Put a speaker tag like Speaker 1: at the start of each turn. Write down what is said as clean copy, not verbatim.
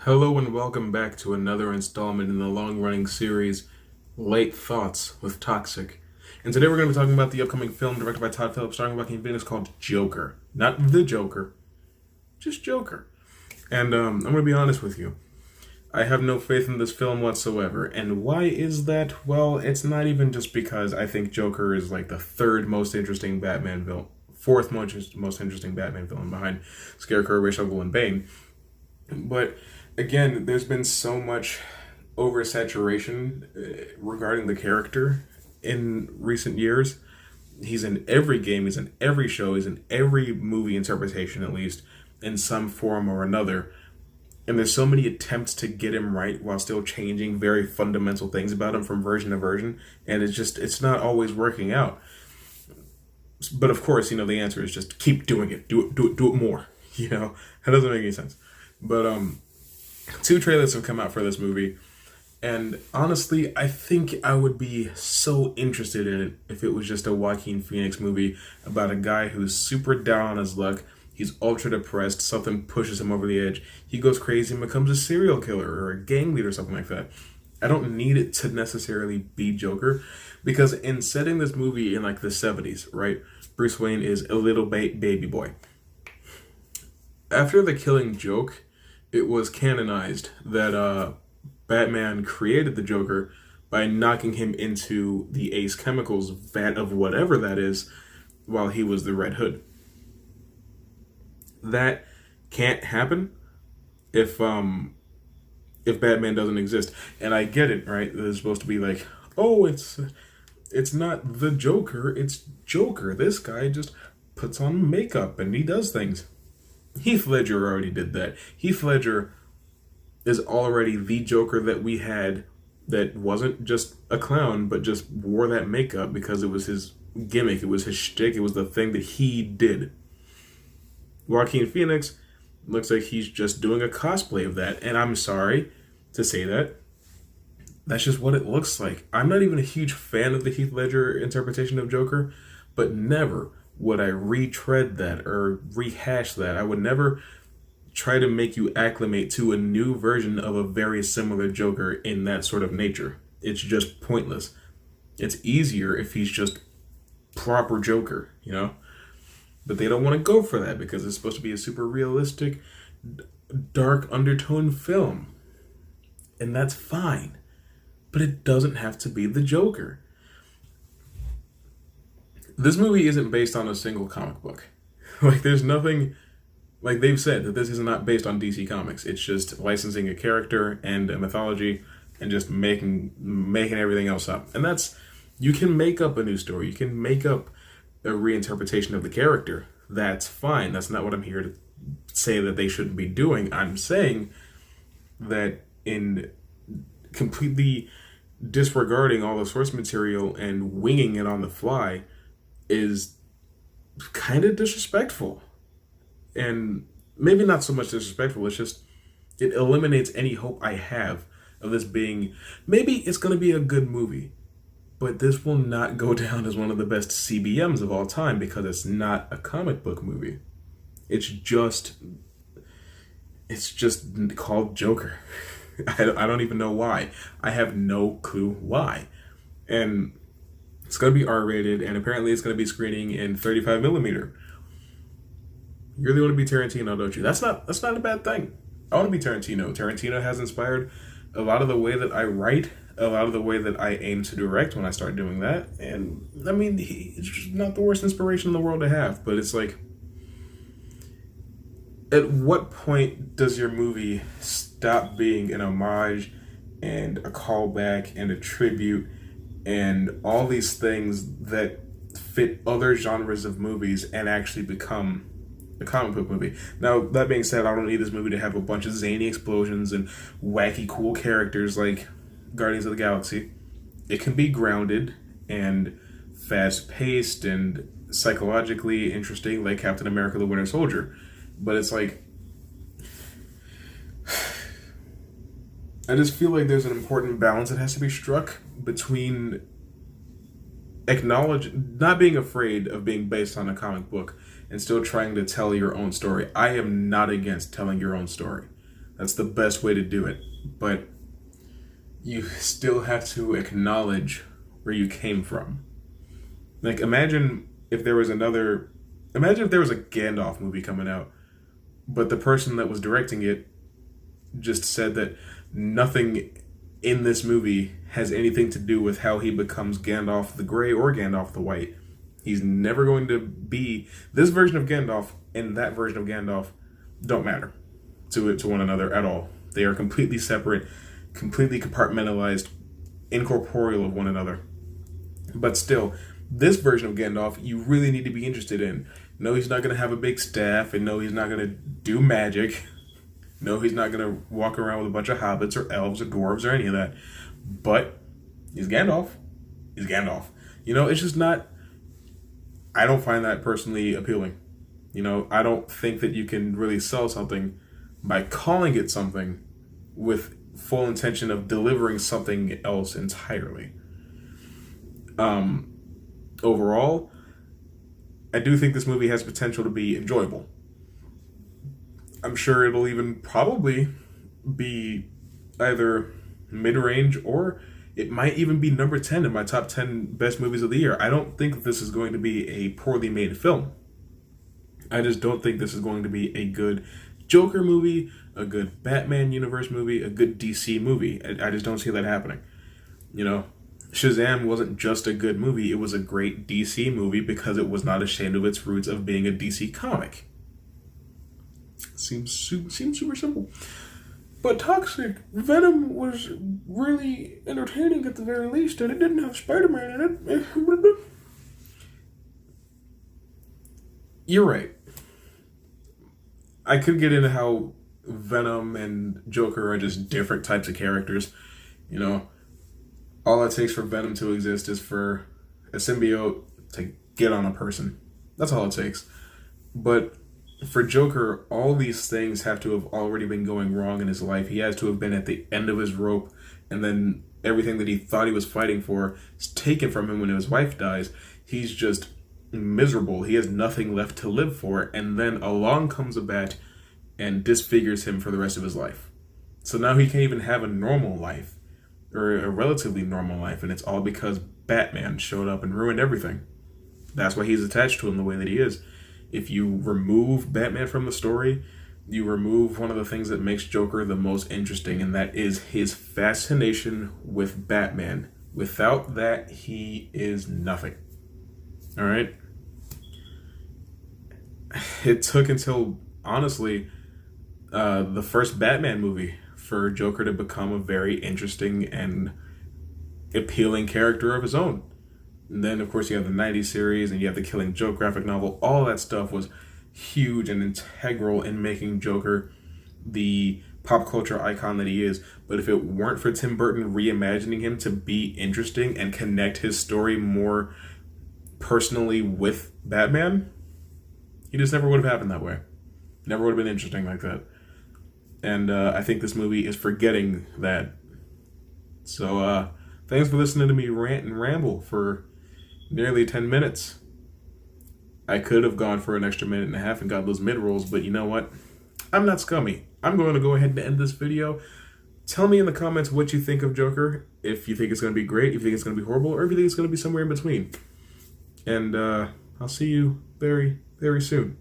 Speaker 1: Hello and welcome back to another installment in the long-running series Late Thoughts with Toxic. And today we're going to be talking about the upcoming film directed by Todd Phillips starring Joaquin Phoenix called Joker. Not the Joker, just Joker. And I'm going to be honest with you. I have no faith in this film whatsoever. And why is that? Well, it's not even just because I think Joker is like the third most interesting Batman villain, fourth most interesting Batman villain behind Scarecrow, Ra's al Ghul, and Bane. But again, there's been so much oversaturation regarding the character in recent years. He's in every game, he's in every show, he's in every movie interpretation, at least, in some form or another. And there's so many attempts to get him right while still changing very fundamental things about him from version to version. And it's not always working out. But of course, the answer is just keep doing it. Do it more. That doesn't make any sense. But two trailers have come out for this movie, and honestly, I think I would be so interested in it if it was just a Joaquin Phoenix movie about a guy who's super down on his luck. He's ultra depressed, something pushes him over the edge. He goes crazy and becomes a serial killer or a gang leader or something like that. I don't need it to necessarily be Joker, because in setting this movie in like the 70s, right, Bruce Wayne is a little baby boy. After The Killing Joke, it was canonized that Batman created the Joker by knocking him into the Ace Chemicals vat of whatever that is while he was the Red Hood. That can't happen if Batman doesn't exist. And I get it, right? It's supposed to be like, oh, it's not the Joker, it's Joker. This guy just puts on makeup and he does things. Heath Ledger already did that. Heath Ledger is already the Joker that we had that wasn't just a clown, but just wore that makeup because it was his gimmick, it was his shtick, it was the thing that he did. Joaquin Phoenix looks like he's just doing a cosplay of that, and I'm sorry to say that. That's just what it looks like. I'm not even a huge fan of the Heath Ledger interpretation of Joker, but never would I retread that or rehash that. I would never try to make you acclimate to a new version of a very similar Joker in that sort of nature. It's just pointless. It's easier if he's just proper Joker, But they don't want to go for that because it's supposed to be a super realistic, dark undertone film. And that's fine. But it doesn't have to be the Joker. This movie isn't based on a single comic book. There's nothing, they've said that this is not based on DC Comics. It's just licensing a character and a mythology and just making everything else up. And you can make up a new story. You can make up a reinterpretation of the character. That's fine. That's not what I'm here to say that they shouldn't be doing. I'm saying that in completely disregarding all the source material and winging it on the fly is kind of disrespectful. And maybe not so much disrespectful, it eliminates any hope I have of this being, maybe it's going to be a good movie, but this will not go down as one of the best CBMs of all time because it's not a comic book movie. It's just called Joker. I don't even know why. I have no clue why. And it's going to be R-rated, and apparently it's going to be screening in 35 millimeter. You really want to be Tarantino, don't you? That's not a bad thing. I want to be Tarantino. Tarantino has inspired a lot of the way that I write, a lot of the way that I aim to direct when I start doing that. And, it's just not the worst inspiration in the world to have, but it's like, at what point does your movie stop being an homage and a callback and a tribute and all these things that fit other genres of movies and actually become a comic book movie? Now, that being said, I don't need this movie to have a bunch of zany explosions and wacky cool characters like Guardians of the Galaxy. It can be grounded and fast-paced and psychologically interesting like Captain America the Winter Soldier. But it's like, I just feel like there's an important balance that has to be struck between not being afraid of being based on a comic book and still trying to tell your own story. I am not against telling your own story. That's the best way to do it. But you still have to acknowledge where you came from. Like, imagine if there was a Gandalf movie coming out, but the person that was directing it just said that nothing in this movie has anything to do with how he becomes Gandalf the Grey or Gandalf the White. He's never going to be... This version of Gandalf and that version of Gandalf don't matter to one another at all. They are completely separate, completely compartmentalized, incorporeal of one another. But still, this version of Gandalf, you really need to be interested in. No, he's not going to have a big staff, and no, he's not going to do magic. No, he's not going to walk around with a bunch of hobbits or elves or dwarves or any of that. But he's Gandalf. He's Gandalf. You know, it's just not... I don't find that personally appealing. You know, I don't think that you can really sell something by calling it something with full intention of delivering something else entirely. Overall, I do think this movie has potential to be enjoyable. I'm sure it'll even probably be either mid-range or it might even be number 10 in my top 10 best movies of the year. I don't think this is going to be a poorly made film. I just don't think this is going to be a good Joker movie, a good Batman universe movie, a good DC movie. I just don't see that happening. You know, Shazam wasn't just a good movie, it was a great DC movie because it was not ashamed of its roots of being a DC comic. Seems super simple. But Toxic, Venom was really entertaining at the very least, and it didn't have Spider-Man in it. You're right. I could get into how Venom and Joker are just different types of characters. You know, all it takes for Venom to exist is for a symbiote to get on a person. That's all it takes. But for Joker, all these things have to have already been going wrong in his life. He has to have been at the end of his rope, and then everything that he thought he was fighting for is taken from him when his wife dies. He's just miserable. He has nothing left to live for, and then along comes a bat and disfigures him for the rest of his life. So now he can't even have a normal life, or a relatively normal life, and it's all because Batman showed up and ruined everything. That's why he's attached to him the way that he is. If you remove Batman from the story, you remove one of the things that makes Joker the most interesting, and that is his fascination with Batman. Without that, he is nothing. All right? It took until, honestly, the first Batman movie for Joker to become a very interesting and appealing character of his own. And then, of course, you have the 90s series, and you have the Killing Joke graphic novel. All that stuff was huge and integral in making Joker the pop culture icon that he is. But if it weren't for Tim Burton reimagining him to be interesting and connect his story more personally with Batman, he just never would have happened that way. Never would have been interesting like that. And I think this movie is forgetting that. So thanks for listening to me rant and ramble for nearly 10 minutes. I could have gone for an extra minute and a half and got those mid-rolls, but you know what? I'm not scummy. I'm going to go ahead and end this video. Tell me in the comments what you think of Joker. If you think it's going to be great, if you think it's going to be horrible, or if you think it's going to be somewhere in between. And I'll see you very, very soon.